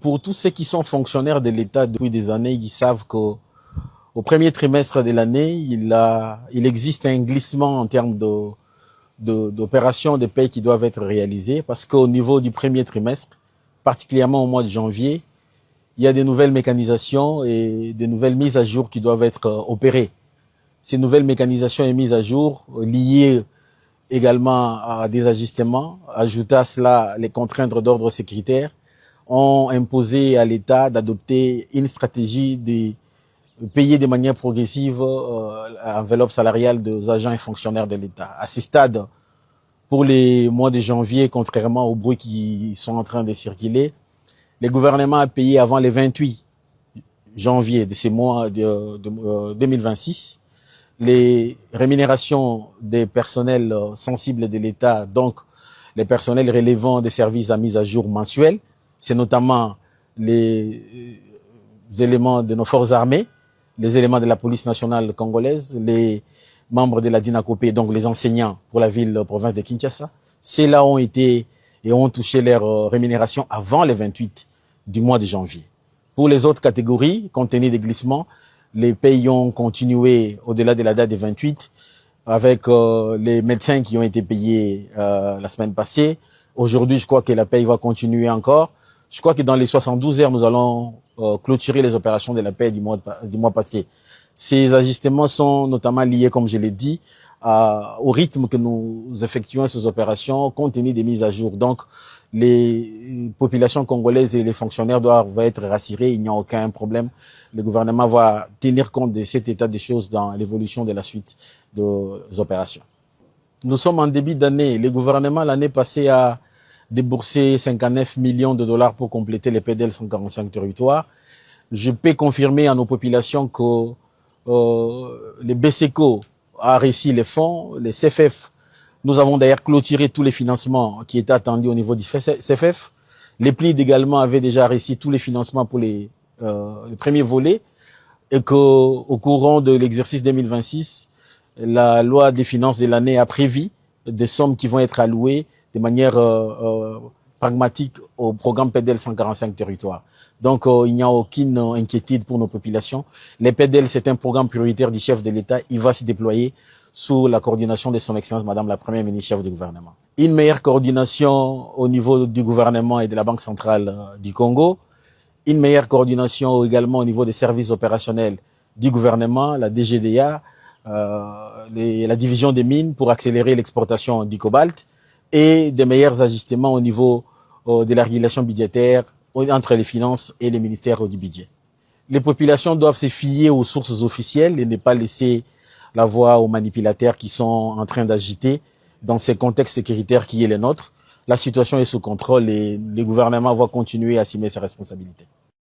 Pour tous ceux qui sont fonctionnaires de l'État depuis des années, ils savent qu'au premier trimestre de l'année, il existe un glissement en termes d'opérations de paie qui doivent être réalisées parce qu'au niveau du premier trimestre, particulièrement au mois de janvier, il y a des nouvelles mécanisations et des nouvelles mises à jour qui doivent être opérées. Ces nouvelles mécanisations et mises à jour liées également à des ajustements, ajouter à cela les contraintes d'ordre sécuritaire, ont imposé à l'État d'adopter une stratégie de payer de manière progressive l'enveloppe salariale des agents et fonctionnaires de l'État. À ce stade, pour les mois de janvier, contrairement aux bruits qui sont en train de circuler, le gouvernement a payé avant le 28 janvier de ces mois de 2026 les rémunérations des personnels sensibles de l'État, donc les personnels relevant des services à mise à jour mensuels. C'est notamment les éléments de nos forces armées, les éléments de la police nationale congolaise, les membres de la DINACOPé, donc les enseignants pour la province de Kinshasa. Ceux-là ont été et ont touché leur rémunération avant le 28 du mois de janvier. Pour les autres catégories, compte tenu des glissements, les pays ont continué au-delà de la date du 28 avec les médecins qui ont été payés la semaine passée. Aujourd'hui, je crois que la paye va continuer encore. Je crois que dans les 72 heures, nous allons clôturer les opérations de la paie du mois passé. Ces ajustements sont notamment liés, comme je l'ai dit, au rythme que nous effectuons ces opérations compte tenu des mises à jour. Donc, les populations congolaises et les fonctionnaires doivent être rassurés, il n'y a aucun problème. Le gouvernement va tenir compte de cet état des choses dans l'évolution de la suite des opérations. Nous sommes en début d'année. Le gouvernement, l'année passée, a déboursé 59 millions de dollars pour compléter les PDL 145 territoires. Je peux confirmer à nos populations que les BCECO a réussi les fonds, les CFF. Nous avons d'ailleurs clôturé tous les financements qui étaient attendus au niveau du CFF. Les PLID également avaient déjà réussi tous les financements pour les premiers volets et qu'au courant de l'exercice 2026, la loi des finances de l'année a prévu des sommes qui vont être allouées de manière pragmatique au programme PDL 145 territoires. Donc, il n'y a aucune inquiétude pour nos populations. Les PDL, c'est un programme prioritaire du chef de l'État. Il va se déployer sous la coordination de son Excellence, Madame la Première ministre, chef du gouvernement. Une meilleure coordination au niveau du gouvernement et de la Banque centrale du Congo. Une meilleure coordination également au niveau des services opérationnels du gouvernement, la DGDA, la division des mines pour accélérer l'exportation du cobalt et des meilleurs ajustements au niveau de la régulation budgétaire entre les finances et les ministères du budget. Les populations doivent se fier aux sources officielles et ne pas laisser la voix aux manipulateurs qui sont en train d'agiter dans ces contextes sécuritaires qui est le nôtre. La situation est sous contrôle et le gouvernement va continuer à assumer ses responsabilités.